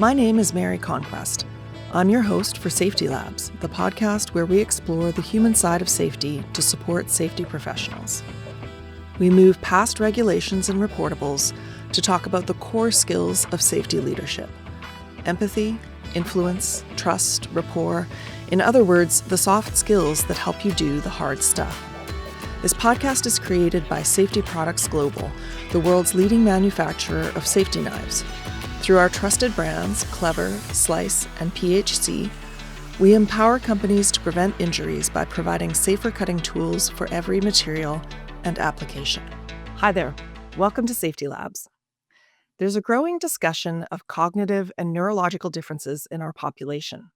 My name is Mary Conquest. I'm your host for Safety Labs, the podcast where we explore the human side of safety to support safety professionals. We move past regulations and reportables to talk about the core skills of safety leadership: empathy, influence, trust, rapport. In other words, the soft skills that help you do the hard stuff. This podcast is created by Safety Products Global, the world's leading manufacturer of safety knives. Through our trusted brands, Clever, Slice, and PHC, we empower companies to prevent injuries by providing safer cutting tools for every material and application. Hi there. Welcome to Safety Labs. There's a growing discussion of cognitive and neurological differences in our population.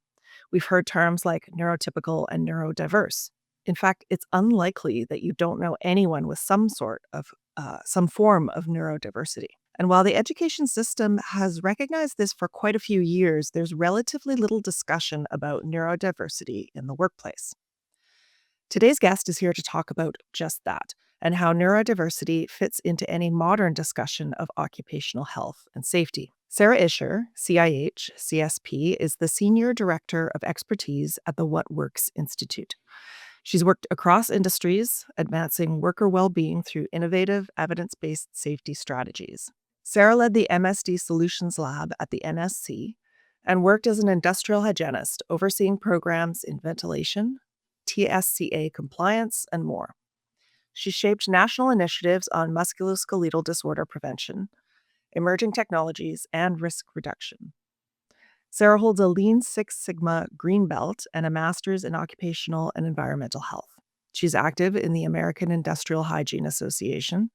We've heard terms like neurotypical and neurodiverse. In fact, it's unlikely that you don't know anyone with some form of neurodiversity. And while the education system has recognized this for quite a few years, there's relatively little discussion about neurodiversity in the workplace. Today's guest is here to talk about just that and how neurodiversity fits into any modern discussion of occupational health and safety. Sarah Ischer, CIH, CSP, is the Senior Director of Expertise at the What Works Institute. She's worked across industries, advancing worker well-being through innovative, evidence-based safety strategies. Sarah led the MSD Solutions Lab at the NSC and worked as an industrial hygienist, overseeing programs in ventilation, TSCA compliance, and more. She shaped national initiatives on musculoskeletal disorder prevention, emerging technologies, and risk reduction. Sarah holds a Lean Six Sigma Green Belt and a Master's in Occupational and Environmental Health. She's active in the American Industrial Hygiene Association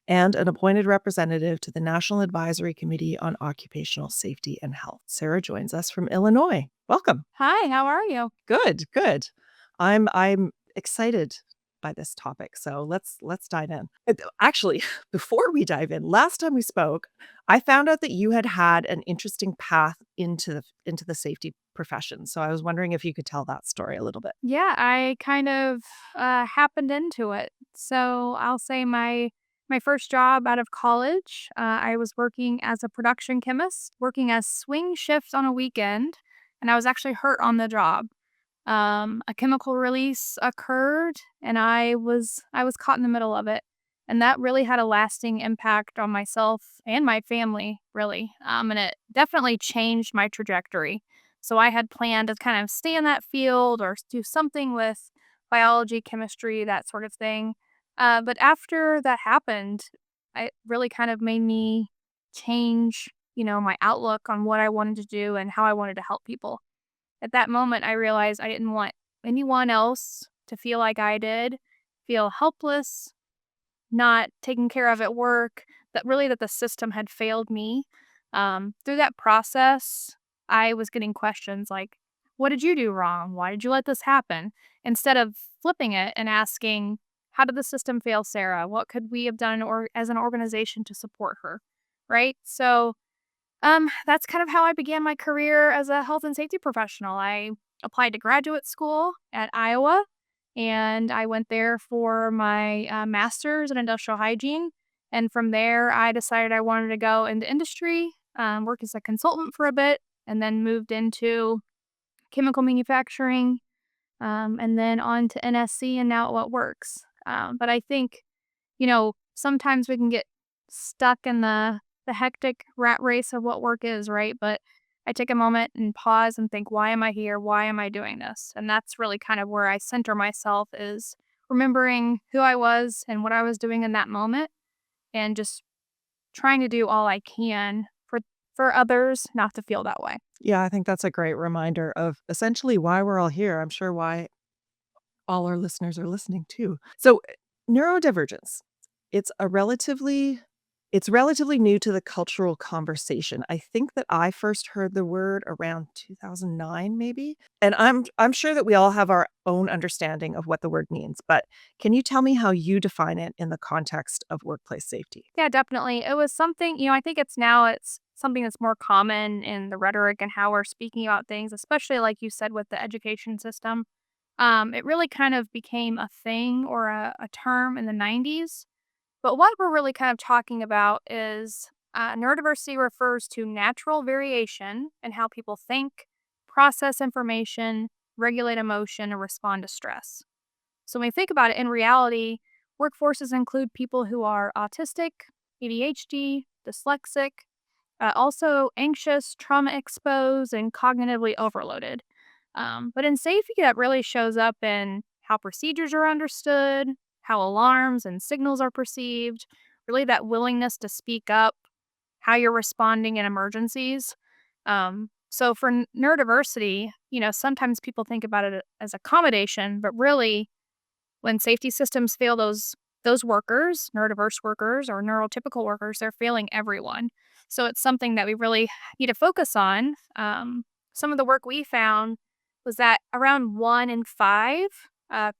and an appointed representative to the National Advisory Committee on Occupational Safety and Health. Sarah joins us from Illinois. Welcome. Hi, how are you? Good. I'm excited by this topic, so let's dive in. Actually, before we dive in, last time we spoke, I found out that you had an interesting path into the safety profession. So I was wondering if you could tell that story a little bit. Yeah, I kind of happened into it. So I'll say my first job out of college, I was working as a production chemist, working as swing shifts on a weekend, and I was actually hurt on the job. A chemical release occurred, and I was caught in the middle of it, and that really had a lasting impact on myself and my family, really. And it definitely changed my trajectory. So I had planned to kind of stay in that field or do something with biology, chemistry, that sort of thing. But after that happened, it really kind of made me change, my outlook on what I wanted to do and how I wanted to help people. At that moment, I realized I didn't want anyone else to feel like I did, feel helpless, not taken care of at work, that the system had failed me. Through that process, I was getting questions like, what did you do wrong? Why did you let this happen? Instead of flipping it and asking, how did the system fail Sarah? What could we have done as an organization to support her? Right? So that's kind of how I began my career as a health and safety professional. I applied to graduate school at Iowa, and I went there for my master's in industrial hygiene. And from there, I decided I wanted to go into industry, work as a consultant for a bit, and then moved into chemical manufacturing, and then on to NSC and now at What Works. But I think, sometimes we can get stuck in the hectic rat race of what work is, right? But I take a moment and pause and think, why am I here? Why am I doing this? And that's really kind of where I center myself, is remembering who I was and what I was doing in that moment, and just trying to do all I can for others not to feel that way. Yeah, I think that's a great reminder of essentially why we're all here. I'm sure why all our listeners are listening too. So neurodivergence, it's relatively new to the cultural conversation. I think that I first heard the word around 2009, maybe. And I'm sure that we all have our own understanding of what the word means. But can you tell me how you define it in the context of workplace safety? Yeah, definitely. It was something, I think it's something that's more common in the rhetoric and how we're speaking about things, especially like you said with the education system. It really kind of became a thing or a term in the 90s. But what we're really kind of talking about is Neurodiversity refers to natural variation in how people think, process information, regulate emotion, and respond to stress. So when we think about it, in reality, workforces include people who are autistic, ADHD, dyslexic, also anxious, trauma exposed, and cognitively overloaded. But in safety, that really shows up in how procedures are understood, how alarms and signals are perceived, really that willingness to speak up, how you're responding in emergencies. So for neurodiversity, sometimes people think about it as accommodation, but really when safety systems fail those workers, neurodiverse workers or neurotypical workers, they're failing everyone. So it's something that we really need to focus on. Some of the work we found was that around 1 in 5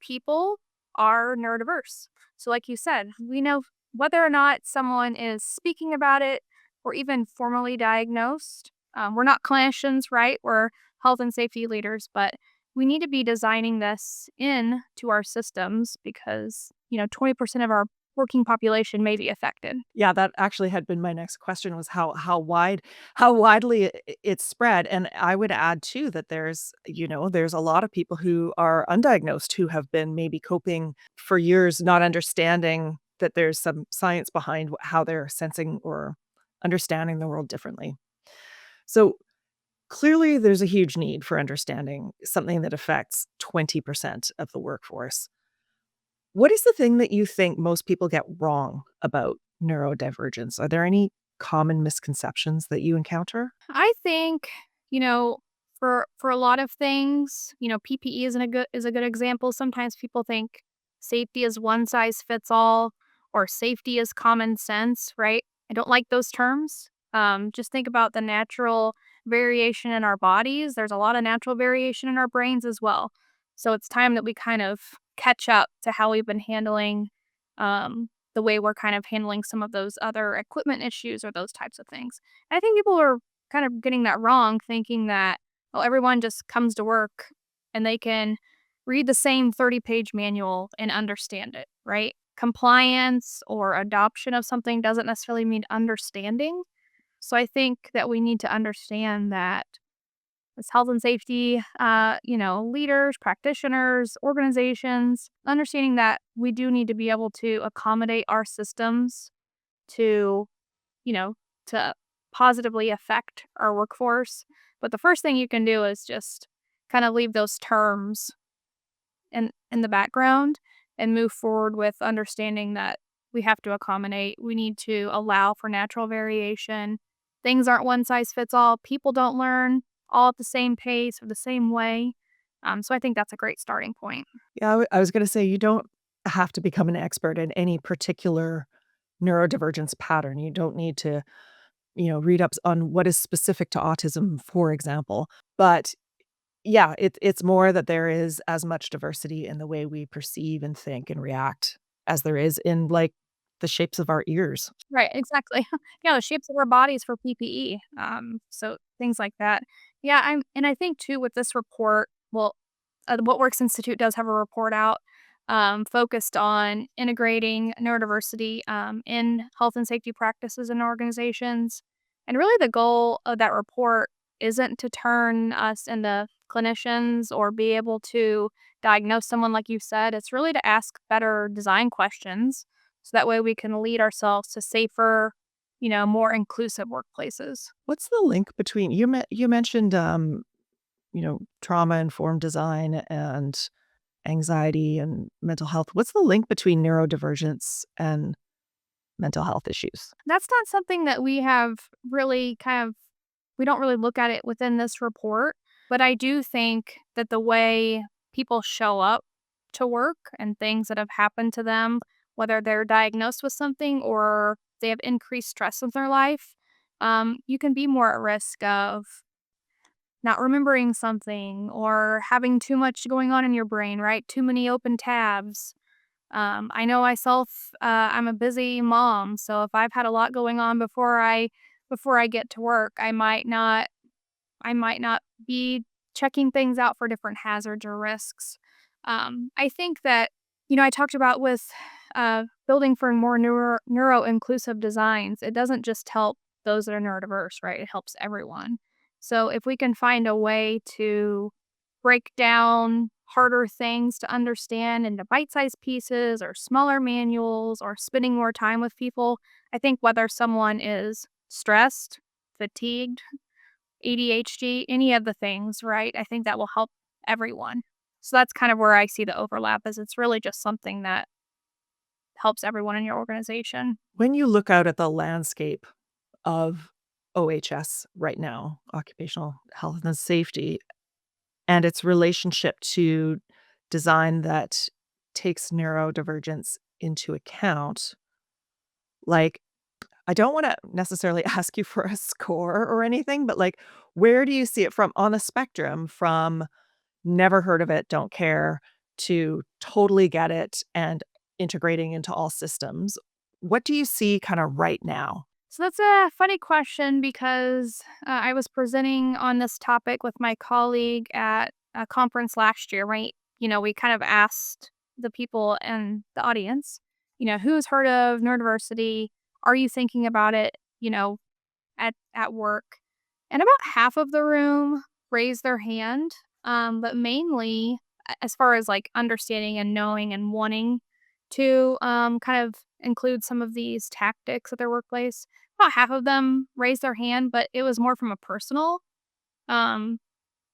people are neurodiverse. So, like you said, we know whether or not someone is speaking about it or even formally diagnosed. We're not clinicians, right? We're health and safety leaders, but we need to be designing this in to our systems because, 20% of our working population may be affected. Yeah, that actually had been my next question was how widely it's spread, and I would add too that there's a lot of people who are undiagnosed who have been maybe coping for years, not understanding that there's some science behind how they're sensing or understanding the world differently. So clearly, there's a huge need for understanding something that affects 20% of the workforce. What is the thing that you think most people get wrong about neurodivergence? Are there any common misconceptions that you encounter? I think, you know, for a lot of things, PPE is a good example. Sometimes people think safety is one size fits all or safety is common sense, right? I don't like those terms. Just think about the natural variation in our bodies. There's a lot of natural variation in our brains as well. So it's time that we kind of catch up to how we've been handling the way we're kind of handling some of those other equipment issues or those types of things. I think people are kind of getting that wrong, thinking that, oh, everyone just comes to work and they can read the same 30-page manual and understand it, right? Compliance or adoption of something doesn't necessarily mean understanding. So I think that we need to understand that as health and safety, leaders, practitioners, organizations, understanding that we do need to be able to accommodate our systems to you know, to positively affect our workforce. But the first thing you can do is just kind of leave those terms in the background and move forward with understanding that we have to accommodate. We need to allow for natural variation. Things aren't one size fits all. People don't learn all at the same pace or the same way. So I think that's a great starting point. Yeah, I was gonna say you don't have to become an expert in any particular neurodivergence pattern. You don't need to, read up on what is specific to autism, for example. But yeah, it's more that there is as much diversity in the way we perceive and think and react as there is in, like, the shapes of our ears. Right, exactly. Yeah, the shapes of our bodies for PPE, so things like that. Yeah, I think too with this report, well, the What Works Institute does have a report out, focused on integrating neurodiversity, in health and safety practices in organizations, and really the goal of that report isn't to turn us into clinicians or be able to diagnose someone like you said, it's really to ask better design questions so that way we can lead ourselves to safer, more inclusive workplaces. What's the link between you mentioned, trauma-informed design and anxiety and mental health. What's the link between neurodivergence and mental health issues? That's not something that we have really we don't really look at it within this report, but I do think that the way people show up to work and things that have happened to them, whether they're diagnosed with something or they have increased stress in their life, you can be more at risk of not remembering something or having too much going on in your brain, right? Too many open tabs. I know myself, I'm a busy mom, so if I've had a lot going on before I get to work, I might not be checking things out for different hazards or risks. I think that, I talked about with building for more neuro-inclusive designs, it doesn't just help those that are neurodiverse, right? It helps everyone. So if we can find a way to break down harder things to understand into bite-sized pieces or smaller manuals or spending more time with people, I think whether someone is stressed, fatigued, ADHD, any of the things, right? I think that will help everyone. So that's kind of where I see the overlap is it's really just something that helps everyone in your organization. When you look out at the landscape of OHS right now, occupational health and safety, and its relationship to design that takes neurodivergence into account, like, I don't wanna necessarily ask you for a score or anything, but, like, where do you see it from on the spectrum from never heard of it, don't care, to totally get it and integrating into all systems? What do you see kinda right now? So that's a funny question because I was presenting on this topic with my colleague at a conference last year, right? We kind of asked the people in the audience, who's heard of neurodiversity? Are you thinking about it, at work? And about half of the room raised their hand, but mainly as far as like understanding and knowing and wanting to kind of include some of these tactics at their workplace. About half of them raised their hand, but it was more from um,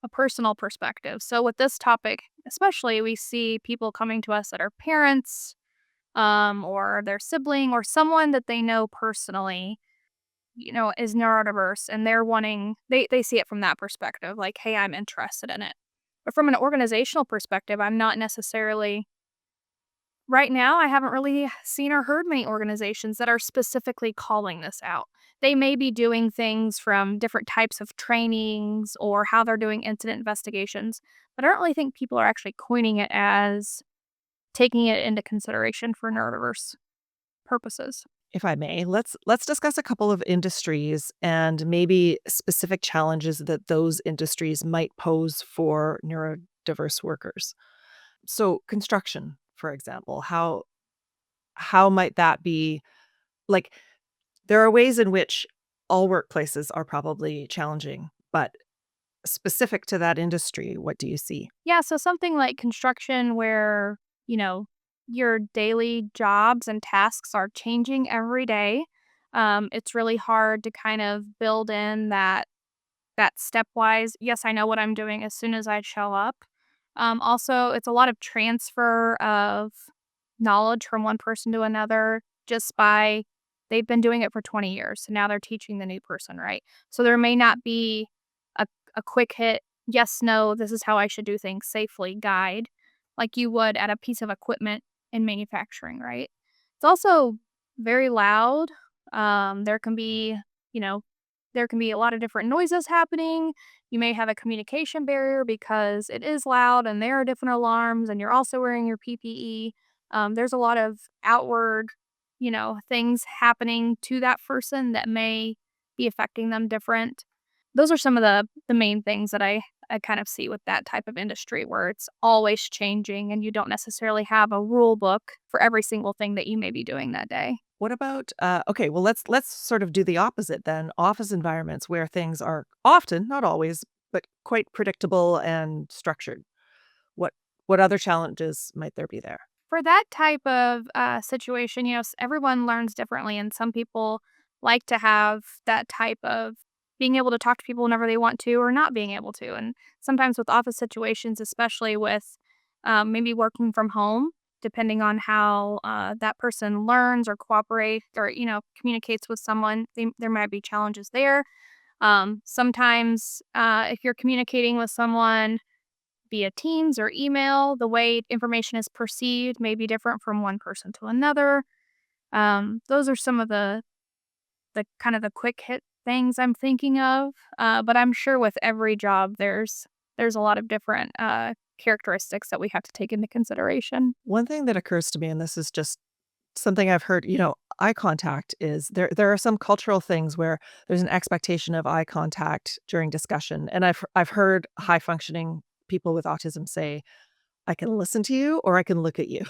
a personal perspective. So with this topic, especially, we see people coming to us that are parents, or their sibling, or someone that they know personally, is neurodiverse, and they see it from that perspective, like, hey, I'm interested in it. But from an organizational perspective, I'm not necessarily right now, I haven't really seen or heard many organizations that are specifically calling this out. They may be doing things from different types of trainings or how they're doing incident investigations, but I don't really think people are actually coining it as taking it into consideration for neurodiverse purposes. If I may, let's discuss a couple of industries and maybe specific challenges that those industries might pose for neurodiverse workers. So, construction, for example, how might that be like there are ways in which all workplaces are probably challenging, but specific to that industry, what do you see? Yeah, so something like construction where, your daily jobs and tasks are changing every day. It's really hard to kind of build in that stepwise, yes, I know what I'm doing as soon as I show up. Also, it's a lot of transfer of knowledge from one person to another just by they've been doing it for 20 years. So now they're teaching the new person, right? So there may not be a quick hit, yes, no, this is how I should do things safely guide like you would at a piece of equipment in manufacturing, right? It's also very loud. There can be, you know, there can be a lot of different noises happening. You may have a communication barrier because it is loud and there are different alarms and you're also wearing your PPE. There's a lot of outward, things happening to that person that may be affecting them different. Those are some of the main things that I kind of see with that type of industry where it's always changing and you don't necessarily have a rule book for every single thing that you may be doing that day. What about okay, well let's sort of do the opposite then. Office environments where things are often, not always, but quite predictable and structured. What what other challenges might there be there? For that type of situation, everyone learns differently, and some people like to have that type of being able to talk to people whenever they want to or not being able to. And sometimes with office situations, especially with maybe working from home, depending on how that person learns or cooperates or, communicates with someone, there might be challenges there. Sometimes if you're communicating with someone via Teams or email, the way information is perceived may be different from one person to another. Those are some of the kind of the quick hit things I'm thinking of. But I'm sure with every job, there's a lot of different characteristics that we have to take into consideration. One thing that occurs to me, and this is just something I've heard, eye contact is there are some cultural things where there's an expectation of eye contact during discussion. And I've heard high functioning people with autism say, I can listen to you or I can look at you.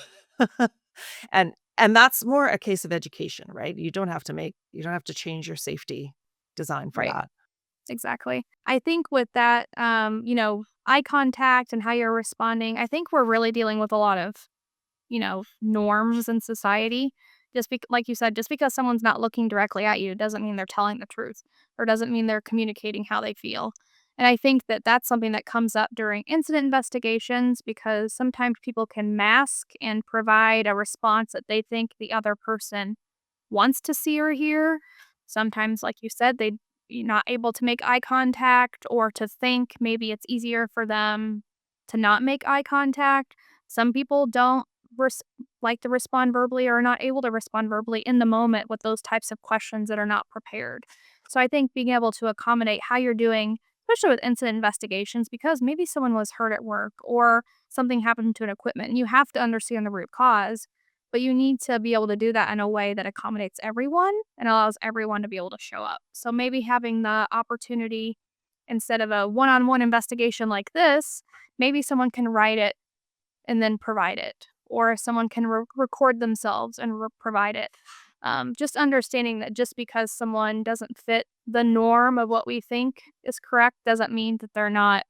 And And that's more a case of education, right? You don't have to change your safety design for Right. that. Exactly. I think with that, eye contact and how you're responding, I think we're really dealing with a lot of, norms in society. Like you said, just because someone's not looking directly at you doesn't mean they're telling the truth or doesn't mean they're communicating how they feel. And I think that that's something that comes up during incident investigations because sometimes people can mask and provide a response that they think the other person wants to see or hear. Sometimes, like you said, you're not able to make eye contact or to think maybe it's easier for them to not make eye contact. Some people don't like to respond verbally or are not able to respond verbally in the moment with those types of questions that are not prepared. So I think being able to accommodate how you're doing, especially with incident investigations, because maybe someone was hurt at work or something happened to an equipment and you have to understand the root cause, but you need to be able to do that in a way that accommodates everyone and allows everyone to be able to show up. So maybe having the opportunity instead of a one-on-one investigation like this, maybe someone can write it and then provide it, or someone can record themselves and provide it. Just understanding that just because someone doesn't fit the norm of what we think is correct doesn't mean that they're not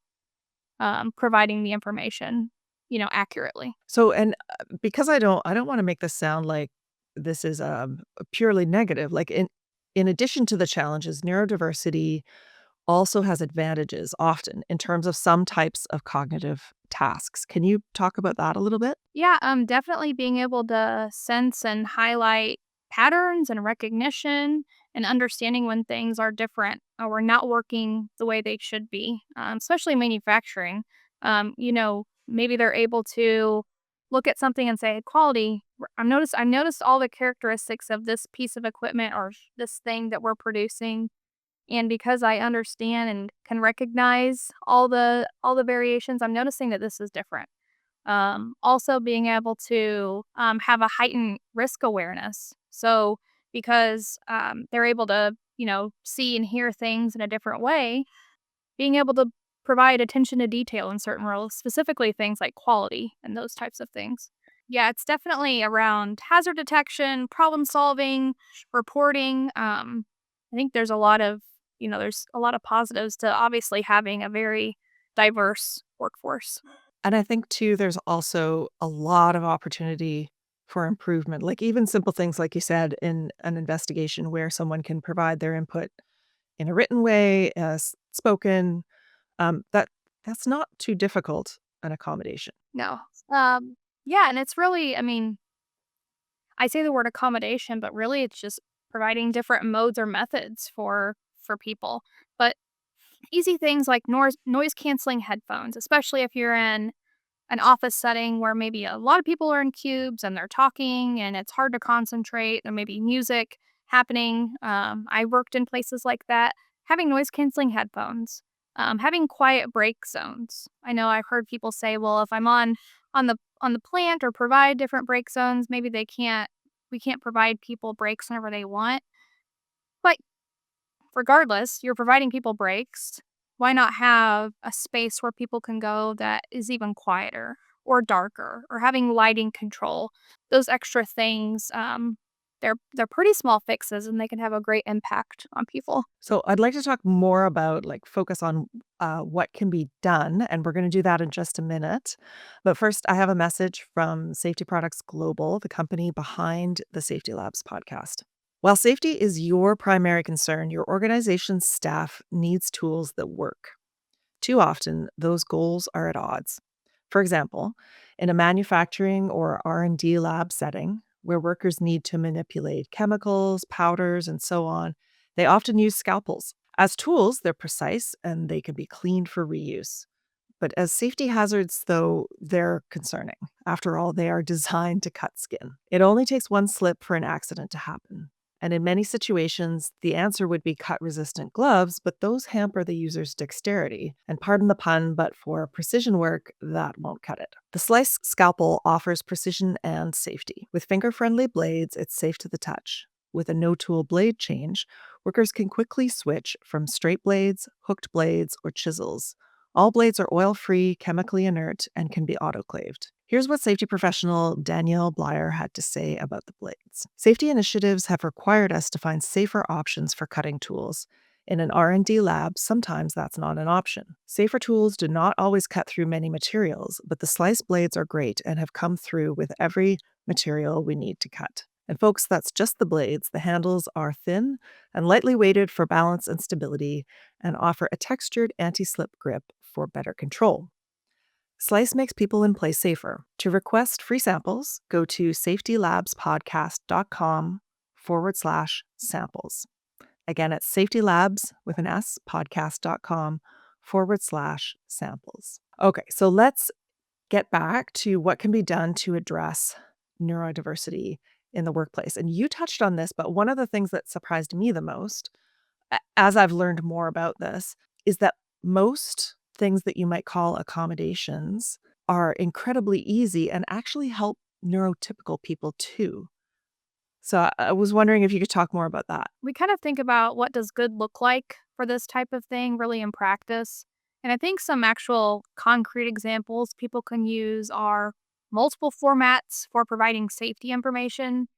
providing the information, accurately. So, and because I don't want to make this sound like this is purely negative. Like in addition to the challenges, neurodiversity also has advantages often in terms of some types of cognitive tasks. Can you talk about that a little bit? Yeah, definitely being able to sense and highlight patterns and recognition and understanding when things are different or not working the way they should be, especially manufacturing. Maybe they're able to look at something and say, quality, I noticed all the characteristics of this piece of equipment or this thing that we're producing. And because I understand and can recognize all the variations, I'm noticing that this is different. Also being able to have a heightened risk awareness. So because they're able to, see and hear things in a different way, being able to provide attention to detail in certain roles, specifically things like quality and those types of things. Yeah, it's definitely around hazard detection, problem solving, reporting. I think there's a lot of positives to obviously having a very diverse workforce. And I think too, there's also a lot of opportunity for improvement. Like even simple things, like you said, in an investigation where someone can provide their input in a written way, as spoken. That's not too difficult an accommodation. No. Yeah, and it's really, I mean, I say the word accommodation, but really it's just providing different modes or methods for people. But easy things like noise canceling headphones, especially if you're in an office setting where maybe a lot of people are in cubes and they're talking and it's hard to concentrate, or maybe music happening. I worked in places like that. Having noise canceling headphones, having quiet break zones. I know I've heard people say, well, if I'm on the plant or provide different break zones, maybe we can't provide people breaks whenever they want. But regardless, you're providing people breaks. Why not have a space where people can go that is even quieter or darker or having lighting control? Those extra things, they're pretty small fixes and they can have a great impact on people. So I'd like to talk more about like focus on what can be done, and we're going to do that in just a minute. But first, I have a message from Safety Products Global, the company behind the Safety Labs podcast. While safety is your primary concern, your organization's staff needs tools that work. Too often, those goals are at odds. For example, in a manufacturing or R&D lab setting where workers need to manipulate chemicals, powders, and so on, they often use scalpels. As tools, they're precise and they can be cleaned for reuse. But as safety hazards, though, they're concerning. After all, they are designed to cut skin. It only takes one slip for an accident to happen. And in many situations, the answer would be cut-resistant gloves, but those hamper the user's dexterity. And pardon the pun, but for precision work, that won't cut it. The Slice scalpel offers precision and safety. With finger-friendly blades, it's safe to the touch. With a no-tool blade change, workers can quickly switch from straight blades, hooked blades, or chisels. All blades are oil-free, chemically inert, and can be autoclaved. Here's what safety professional Danielle Blyer had to say about the blades. Safety initiatives have required us to find safer options for cutting tools. In an R&D lab, sometimes that's not an option. Safer tools do not always cut through many materials, but the slice blades are great and have come through with every material we need to cut. And folks, that's just the blades. The handles are thin and lightly weighted for balance and stability and offer a textured anti-slip grip for better control. Slice makes people in play safer. To request free samples, go to safetylabspodcast.com/samples. Again, it's safetylabs with an S, podcast.com/samples. Okay, so let's get back to what can be done to address neurodiversity in the workplace. And you touched on this, but one of the things that surprised me the most, as I've learned more about this, is that most things that you might call accommodations are incredibly easy and actually help neurotypical people too. So I was wondering if you could talk more about that. We kind of think about what does good look like for this type of thing really in practice. And I think some actual concrete examples people can use are multiple formats for providing safety information.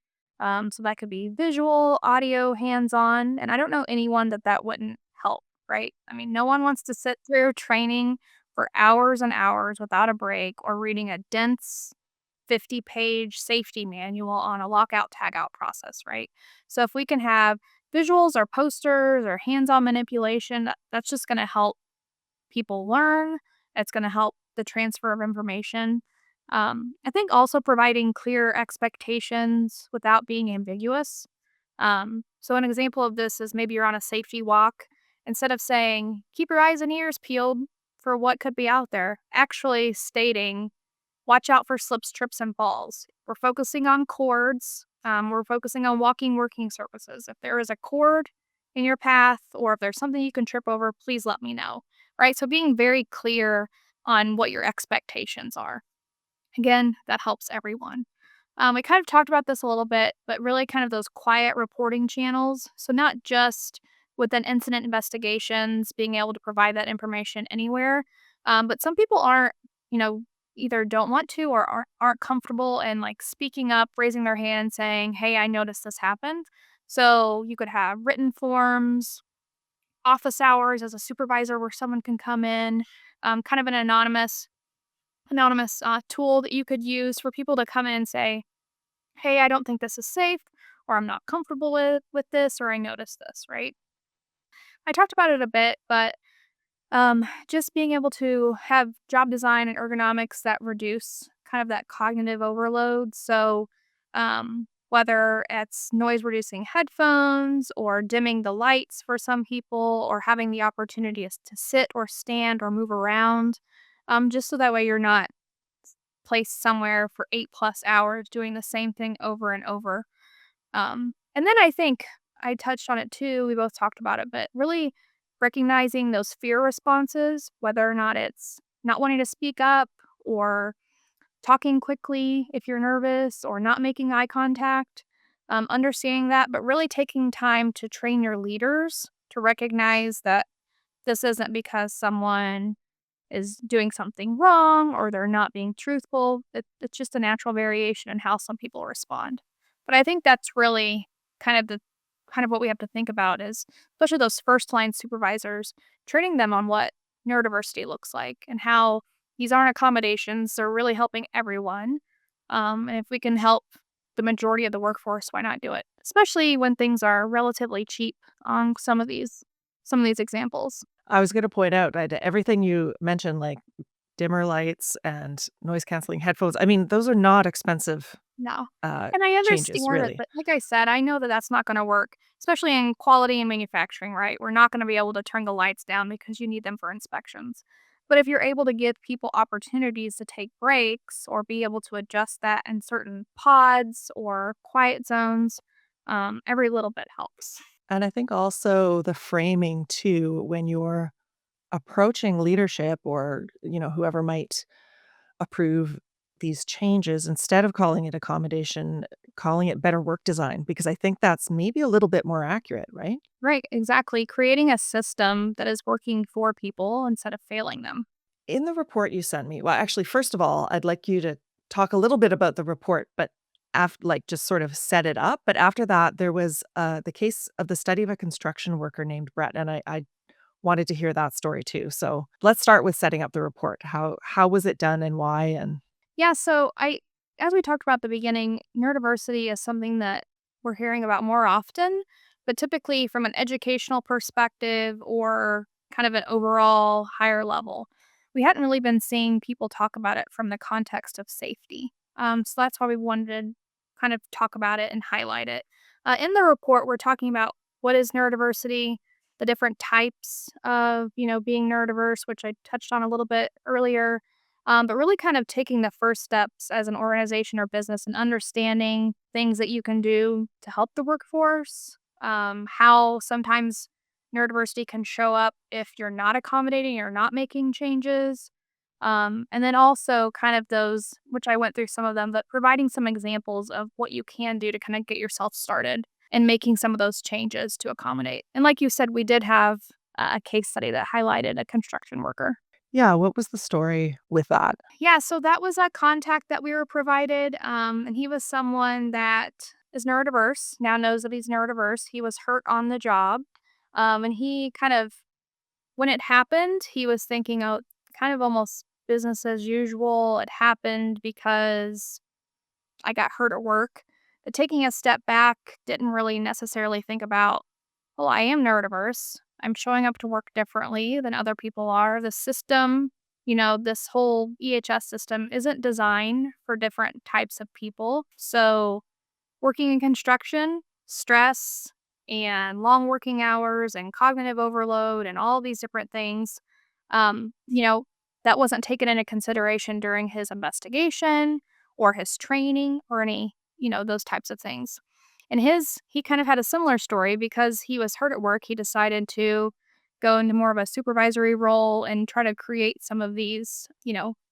So that could be visual, audio, hands on. And I don't know anyone that wouldn't help, right? I mean, no one wants to sit through training for hours and hours without a break or reading a dense 50-page safety manual on a lockout tagout process, right? So if we can have visuals or posters or hands-on manipulation, that's just going to help people learn. It's going to help the transfer of information. I think also providing clear expectations without being ambiguous. So an example of this is maybe you're on a safety walk. Instead of saying, keep your eyes and ears peeled for what could be out there, actually stating, watch out for slips, trips, and falls. We're focusing on cords. We're focusing on walking working surfaces. If there is a cord in your path or if there's something you can trip over, please let me know. Right? So being very clear on what your expectations are. Again, that helps everyone. We kind of talked about this a little bit, but really kind of those quiet reporting channels. So not just within incident investigations, being able to provide that information anywhere. But some people aren't, you know, either don't want to or aren't comfortable in like speaking up, raising their hand, saying, hey, I noticed this happened. So you could have written forms, office hours as a supervisor where someone can come in, kind of an anonymous tool that you could use for people to come in and say, hey, I don't think this is safe, or I'm not comfortable with this, or I noticed this, right? I talked about it a bit, but just being able to have job design and ergonomics that reduce kind of that cognitive overload. So, whether it's noise reducing headphones or dimming the lights for some people, or having the opportunity to sit or stand or move around, just so that way you're not placed somewhere for 8+ hours doing the same thing over and over. And then I think I touched on it too. We both talked about it, but really recognizing those fear responses, whether or not it's not wanting to speak up or talking quickly if you're nervous or not making eye contact, understanding that, but really taking time to train your leaders to recognize that this isn't because someone is doing something wrong or they're not being truthful. It's just a natural variation in how some people respond. But I think that's really kind of the kind of what we have to think about is especially those first line supervisors, training them on what neurodiversity looks like and how these aren't accommodations. They're really helping everyone. And if we can help the majority of the workforce, why not do it? Especially when things are relatively cheap on some of these examples. I was going to point out that everything you mentioned, like dimmer lights and noise canceling headphones, I mean, those are not expensive No. And I changes, understand it, really. but like I said, I know that that's not gonna work, especially in quality and manufacturing, right? We're not gonna be able to turn the lights down because you need them for inspections. But if you're able to give people opportunities to take breaks or be able to adjust that in certain pods or quiet zones, every little bit helps. And I think also the framing too, when you're approaching leadership or, whoever might approve these changes, instead of calling it accommodation, calling it better work design, because I think that's maybe a little bit more accurate, right? Right, exactly. Creating a system that is working for people instead of failing them. In the report you sent me, well, actually, first of all, I'd like you to talk a little bit about the report, but just sort of set it up. But after that, there was the case of the study of a construction worker named Brett, and I wanted to hear that story too. So let's start with setting up the report. How was it done and why? And Yeah, so as we talked about at the beginning, neurodiversity is something that we're hearing about more often, but typically from an educational perspective or kind of an overall higher level. We hadn't really been seeing people talk about it from the context of safety. So that's why we wanted to kind of talk about it and highlight it. In the report, we're talking about what is neurodiversity, the different types of, being neurodiverse, which I touched on a little bit earlier, but really kind of taking the first steps as an organization or business and understanding things that you can do to help the workforce, how sometimes neurodiversity can show up if you're not accommodating or not making changes. And then also kind of those, which I went through some of them, but providing some examples of what you can do to kind of get yourself started and making some of those changes to accommodate. And like you said, we did have a case study that highlighted a construction worker. yeah, what was the story with that? Yeah, so that was a contact that we were provided, and he was someone that is neurodiverse, now knows that he's neurodiverse. He was hurt on the job, and he kind of, when it happened, he was thinking, oh, kind of almost business as usual. It happened because I got hurt at work. But taking a step back, didn't really necessarily think about, well, I am neurodiverse. I'm showing up to work differently than other people are. The system, this whole EHS system isn't designed for different types of people. So, working in construction, stress and long working hours and cognitive overload and all these different things, um, you know, that wasn't taken into consideration during his investigation or his training or any, those types of things. And he kind of had a similar story because he was hurt at work. He decided to go into more of a supervisory role and try to create some of these,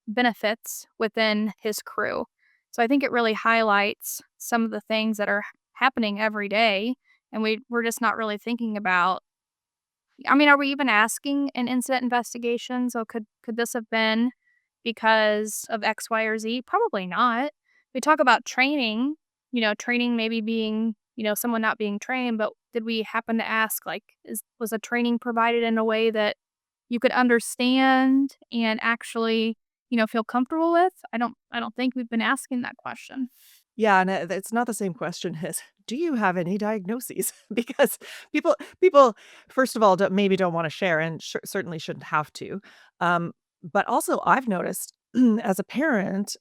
benefits within his crew. So I think it really highlights some of the things that are happening every day. And we're just not really thinking about. I mean, are we even asking in incident investigations? So could this have been because of X, Y, or Z? Probably not. We talk about training, training maybe being, someone not being trained, but did we happen to ask, like, was a training provided in a way that you could understand and actually, feel comfortable with? I don't think we've been asking that question. Yeah, and it's not the same question as, "Do you have any diagnoses?" Because people, first of all, maybe don't wanna share and certainly shouldn't have to. But also I've noticed as a parent,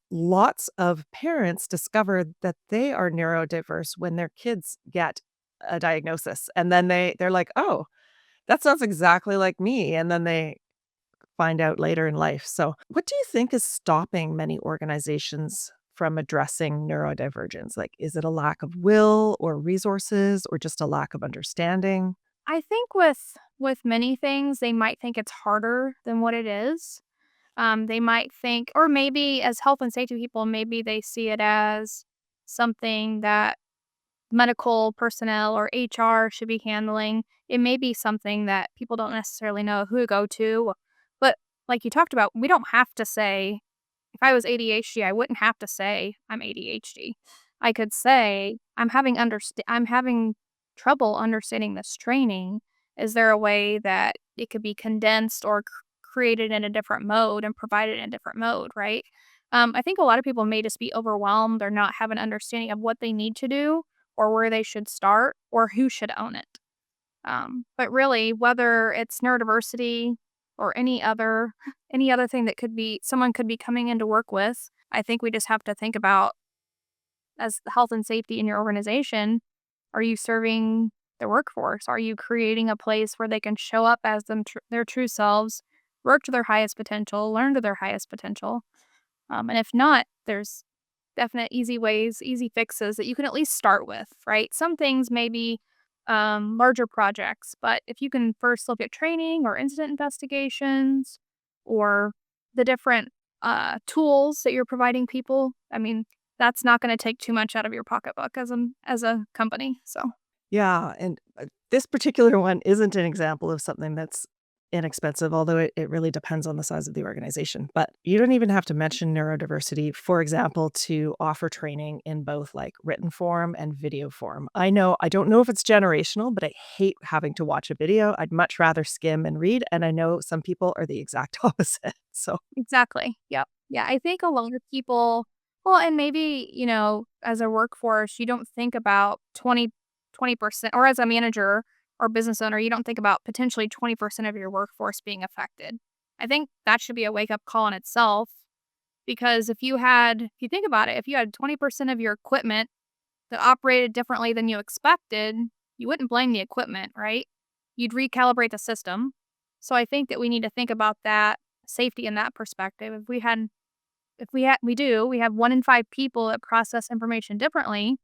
lots of parents discover that they are neurodiverse when their kids get a diagnosis, and then they're like, "Oh, that sounds exactly like me," and then they find out later in life. So, what do you think is stopping many organizations from addressing neurodivergence? Like, is it a lack of will or resources or just a lack of understanding? I think with many things, they might think it's harder than what it is. They might think, or maybe as health and safety people, maybe they see it as something that medical personnel or HR should be handling. It may be something that people don't necessarily know who to go to. But like you talked about, we don't have to say, if I was ADHD, I wouldn't have to say I'm ADHD. I could say I'm having trouble understanding this training. Is there a way that it could be condensed or created in a different mode and provided in a different mode, right? I think a lot of people may just be overwhelmed or not have an understanding of what they need to do or where they should start or who should own it. But really, whether it's neurodiversity or any other thing that could be someone could be coming in to work with, I think we just have to think about as the health and safety in your organization. Are you serving the workforce? Are you creating a place where they can show up as their true selves, work to their highest potential, learn to their highest potential? And if not, there's definite easy ways, easy fixes that you can at least start with, right? Some things may be larger projects, but if you can first look at training or incident investigations or the different tools that you're providing people, I mean, that's not going to take too much out of your pocketbook as a company. So Yeah, and this particular one isn't an example of something that's inexpensive, although it really depends on the size of the organization. But you don't even have to mention neurodiversity, for example, to offer training in both like written form and video form. I don't know if it's generational, but I hate having to watch a video. I'd much rather skim and read. And I know some people are the exact opposite. So Exactly. Yep. Yeah, I think a lot of people, well, and maybe, as a workforce, you don't think about 20%, or as a manager or business owner, you don't think about potentially 20% of your workforce being affected. I think that should be a wake up call in itself because if you think about it, if you had 20% of your equipment that operated differently than you expected, you wouldn't blame the equipment, right? You'd recalibrate the system. So I think that we need to think about that safety in that perspective. We have 1 in 5 people that process information differently.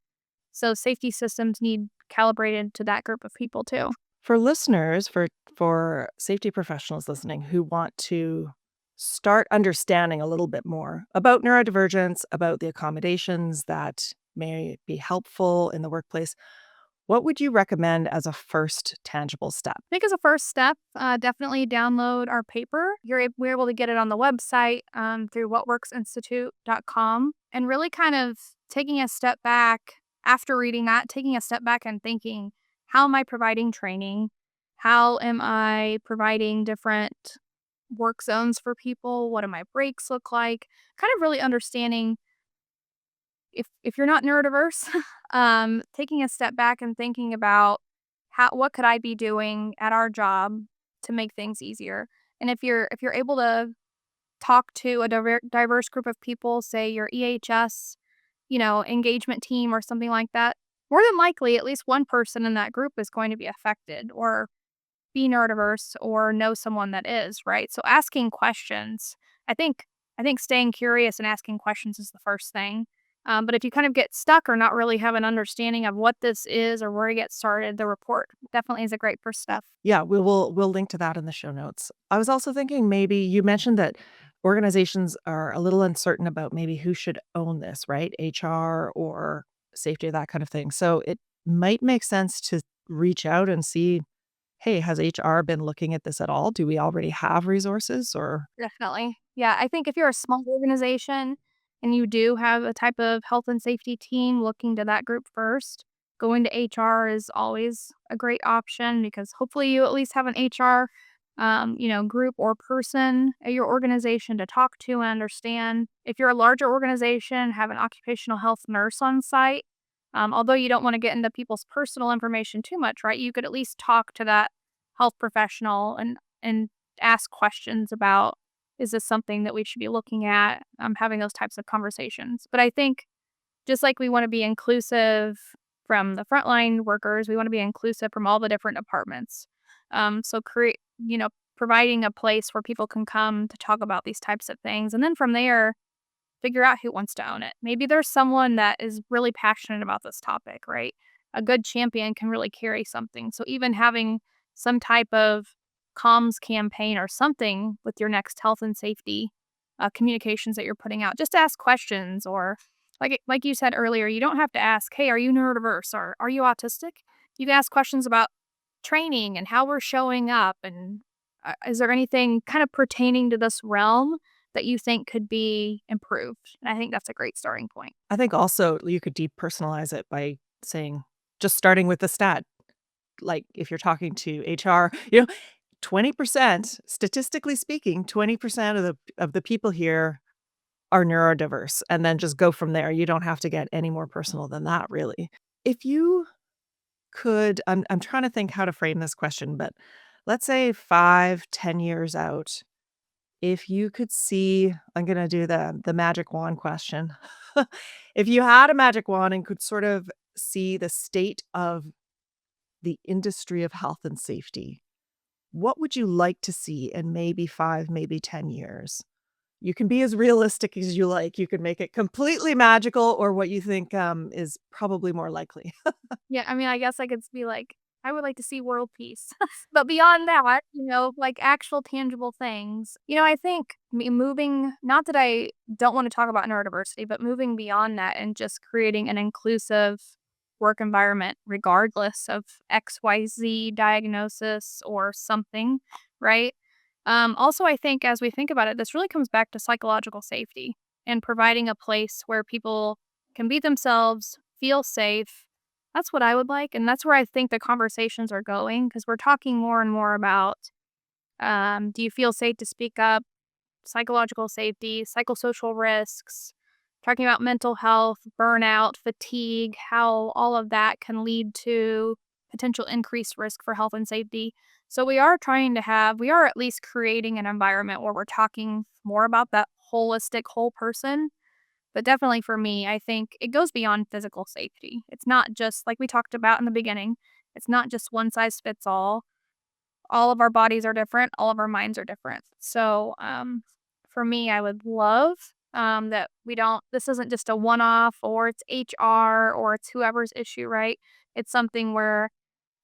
So safety systems need calibrated to that group of people too. for listeners, for safety professionals listening who want to start understanding a little bit more about neurodivergence, about the accommodations that may be helpful in the workplace, what would you recommend as a first tangible step? I think as a first step, definitely download our paper. We're able to get it on the website through whatworksinstitute.com, and really kind of taking a step back after reading that, taking a step back and thinking, how am I providing training? How am I providing different work zones for people? What do my breaks look like? Kind of really understanding if you're not neurodiverse, taking a step back and thinking about what could I be doing at our job to make things easier. And if you're able to talk to a diverse group of people, say your EHS, engagement team or something like that, more than likely at least one person in that group is going to be affected or be neurodiverse or know someone that is, right? So asking questions, I think I think staying curious and asking questions is the first thing. But if you kind of get stuck or not really have an understanding of what this is or where to get started, the report definitely is a great first step. Yeah, we'll link to that in the show notes. I was also thinking maybe you mentioned that organizations are a little uncertain about maybe who should own this, right? HR or safety, that kind of thing. So it might make sense to reach out and see, hey, has HR been looking at this at all? Do we already have resources or Definitely. Yeah, I think if you're a small organization and you do have a type of health and safety team, looking to that group first. Going to HR is always a great option because hopefully you at least have an HR, group or person at your organization to talk to and understand. If you're a larger organization, have an occupational health nurse on site. Although you don't want to get into people's personal information too much, right? You could at least talk to that health professional and ask questions about, is this something that we should be looking at? Having those types of conversations. But I think just like we want to be inclusive from the frontline workers, we want to be inclusive from all the different departments. So providing a place where people can come to talk about these types of things. And then from there, figure out who wants to own it. Maybe there's someone that is really passionate about this topic, right? A good champion can really carry something. So even having some type of comms campaign or something with your next health and safety communications that you're putting out, just ask questions, or like you said earlier, you don't have to ask, hey, are you neurodiverse or are you autistic? You can ask questions about training and how we're showing up, and is there anything kind of pertaining to this realm that you think could be improved? And I think that's a great starting point. I think also you could depersonalize it by saying, just starting with the stat. Like if you're talking to HR, 20%, statistically speaking, 20% of the people here are neurodiverse, and then just go from there. You don't have to get any more personal than that, really. If you could, I'm trying to think how to frame this question, but let's say 5, 10 years out, if you could see, I'm gonna do the magic wand question. If you had a magic wand and could sort of see the state of the industry of health and safety, what would you like to see in maybe 5, maybe 10 years? You can be as realistic as you like. You can make it completely magical or what you think, is probably more likely. Yeah, I mean, I guess I could be like, I would like to see world peace. But beyond that, like actual tangible things, I think moving, not that I don't want to talk about neurodiversity, but moving beyond that and just creating an inclusive work environment regardless of XYZ diagnosis or something, right? Also, I think as we think about it, this really comes back to psychological safety and providing a place where people can be themselves, feel safe. That's what I would like. And that's where I think the conversations are going because we're talking more and more about do you feel safe to speak up, psychological safety, psychosocial risks, talking about mental health, burnout, fatigue, how all of that can lead to potential increased risk for health and safety. So we are we are at least creating an environment where we're talking more about that holistic whole person. But definitely for me, I think it goes beyond physical safety. It's not just like we talked about in the beginning, it's not just one size fits all. All of our bodies are different, all of our minds are different. So, for me, I would love, that we don't this isn't just a one-off or it's HR or it's whoever's issue, right? It's something where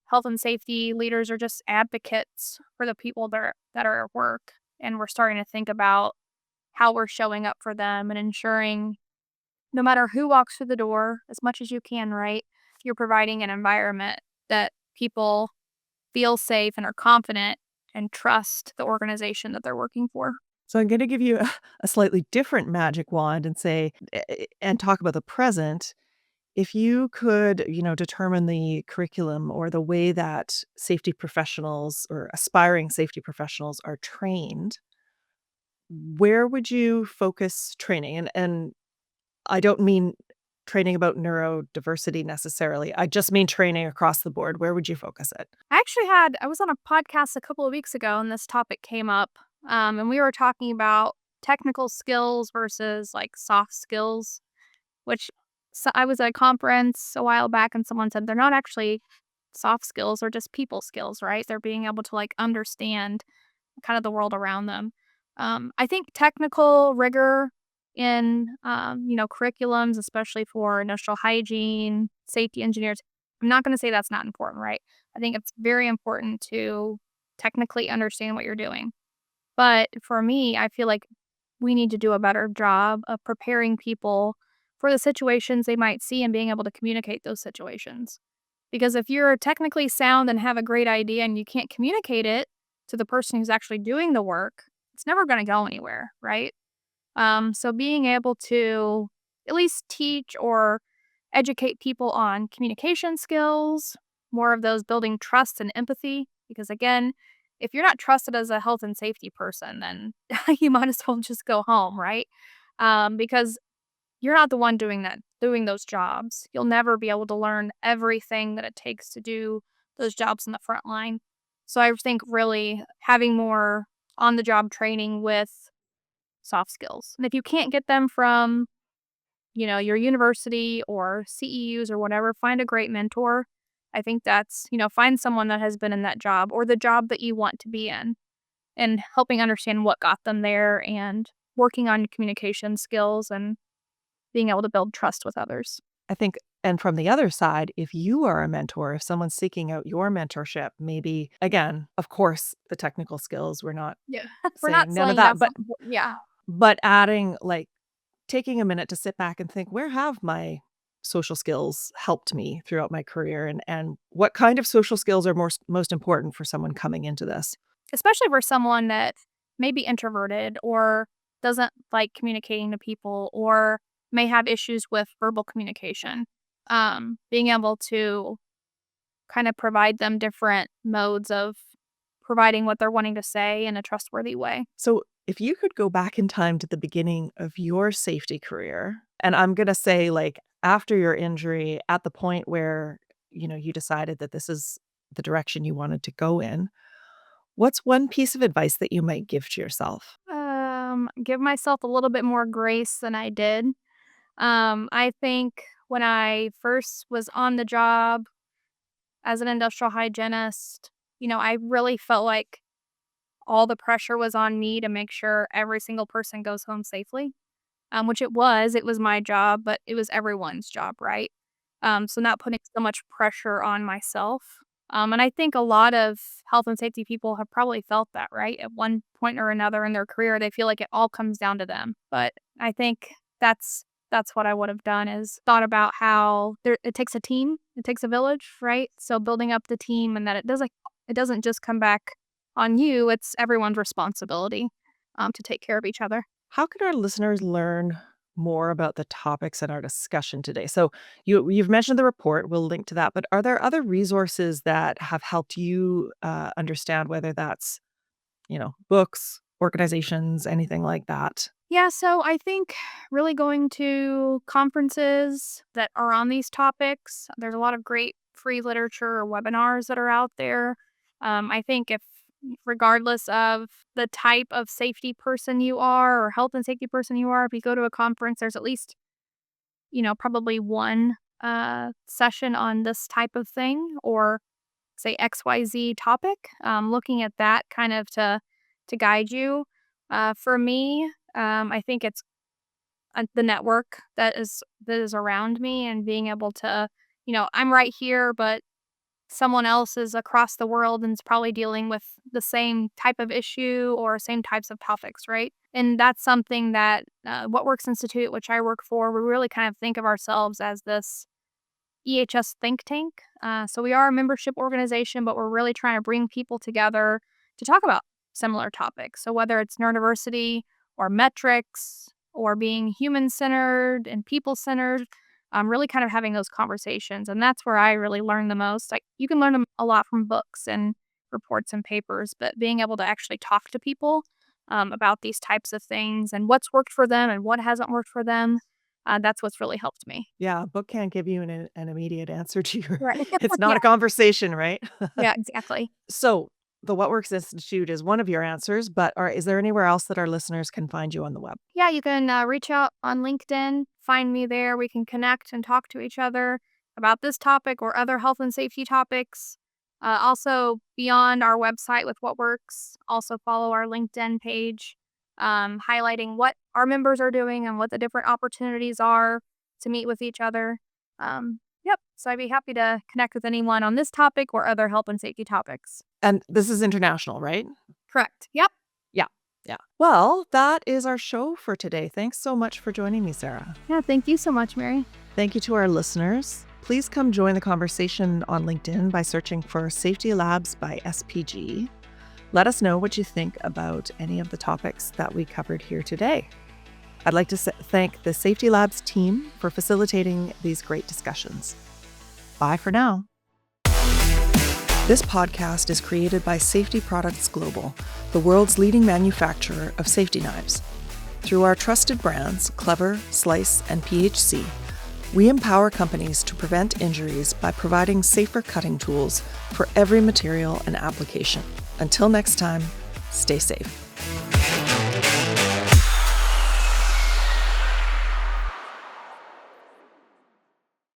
health and safety leaders are just advocates for the people that are at work, and we're starting to think about how we're showing up for them and ensuring no matter who walks through the door, as much as you can, right? You're providing an environment that people feel safe and are confident and trust the organization that they're working for. So I'm going to give you a slightly different magic wand and say, and talk about the present. If you could, determine the curriculum or the way that safety professionals or aspiring safety professionals are trained, where would you focus training? And I don't mean training about neurodiversity necessarily. I just mean training across the board. Where would you focus it? I was on a podcast a couple of weeks ago and this topic came up. And we were talking about technical skills versus like soft skills, which I was at a conference a while back and someone said they're not actually soft skills, they're just people skills, right? They're being able to like understand kind of the world around them. I think technical rigor in curriculums, especially for industrial hygiene, safety engineers. I'm not going to say that's not important, right? I think it's very important to technically understand what you're doing. But for me, I feel like we need to do a better job of preparing people for the situations they might see and being able to communicate those situations. Because if you're technically sound and have a great idea and you can't communicate it to the person who's actually doing the work, it's never going to go anywhere, right? So being able to at least teach or educate people on communication skills, more of those building trust and empathy. Because again, if you're not trusted as a health and safety person, then you might as well just go home, right? Because you're not the one doing those jobs. You'll never be able to learn everything that it takes to do those jobs in the front line. So I think really having more on the job training with soft skills. And if you can't get them from, your university or CEUs or whatever, find a great mentor. I think that's, find someone that has been in that job or the job that you want to be in and helping understand what got them there and working on your communication skills and being able to build trust with others. I think, and from the other side, if you are a mentor, if someone's seeking out your mentorship, maybe, again, of course, the technical skills, we're not Yeah. We're not saying none of saying that, that's but yeah. but adding, like, taking a minute to sit back and think, where have my social skills helped me throughout my career, and what kind of social skills are most important for someone coming into this? Especially for someone that may be introverted or doesn't like communicating to people or may have issues with verbal communication. Being able to kind of provide them different modes of providing what they're wanting to say in a trustworthy way. So, if you could go back in time to the beginning of your safety career, and I'm gonna say, like, after your injury, at the point where, you decided that this is the direction you wanted to go in, what's one piece of advice that you might give to yourself? Give myself a little bit more grace than I did. I think when I first was on the job as an industrial hygienist, I really felt like all the pressure was on me to make sure every single person goes home safely, which it was. It was my job, but it was everyone's job, right? So not putting so much pressure on myself. And I think a lot of health and safety people have probably felt that, right? At one point or another in their career, they feel like it all comes down to them. But I think that's what I would have done, is thought about how it takes a team, it takes a village, right? So building up the team, and that it doesn't just come back on you, it's everyone's responsibility to take care of each other. How can our listeners learn more about the topics in our discussion today? So you've mentioned the report. We'll link to that. But are there other resources that have helped you understand, whether that's, books, organizations, anything like that? Yeah, so I think really going to conferences that are on these topics, there's a lot of great free literature or webinars that are out there. I think if, regardless of the type of safety person you are or health and safety person you are, if you go to a conference, there's at least, probably one session on this type of thing, or say XYZ topic, looking at that kind of to guide you. For me, I think it's the network that is around me, and being able to, I'm right here, but someone else is across the world and is probably dealing with the same type of issue or same types of topics, right? And that's something that What Works Institute, which I work for, we really kind of think of ourselves as this EHS think tank. So we are a membership organization, but we're really trying to bring people together to talk about similar topics. So whether it's neurodiversity or metrics or being human-centered and people-centered, really kind of having those conversations. And that's where I really learn the most. Like, you can learn a lot from books and reports and papers, but being able to actually talk to people about these types of things and what's worked for them and what hasn't worked for them, that's what's really helped me. Yeah, a book can't give you an immediate answer to your Right. it's not Yeah. a conversation, right? Yeah, exactly. So the What Works Institute is one of your answers, but is there anywhere else that our listeners can find you on the web? Yeah, you can reach out on LinkedIn, find me there. We can connect and talk to each other about this topic or other health and safety topics. Also, beyond our website with What Works, also follow our LinkedIn page, highlighting what our members are doing and what the different opportunities are to meet with each other. Yep. So I'd be happy to connect with anyone on this topic or other health and safety topics. And this is international, right? Correct. Yep. Yeah. Yeah. Well, that is our show for today. Thanks so much for joining me, Sarah. Yeah. Thank you so much, Mary. Thank you to our listeners. Please come join the conversation on LinkedIn by searching for Safety Labs by SPG. Let us know what you think about any of the topics that we covered here today. I'd like to thank the Safety Labs team for facilitating these great discussions. Bye for now. This podcast is created by Safety Products Global, the world's leading manufacturer of safety knives. Through our trusted brands, Clever, Slice, and PHC, we empower companies to prevent injuries by providing safer cutting tools for every material and application. Until next time, stay safe.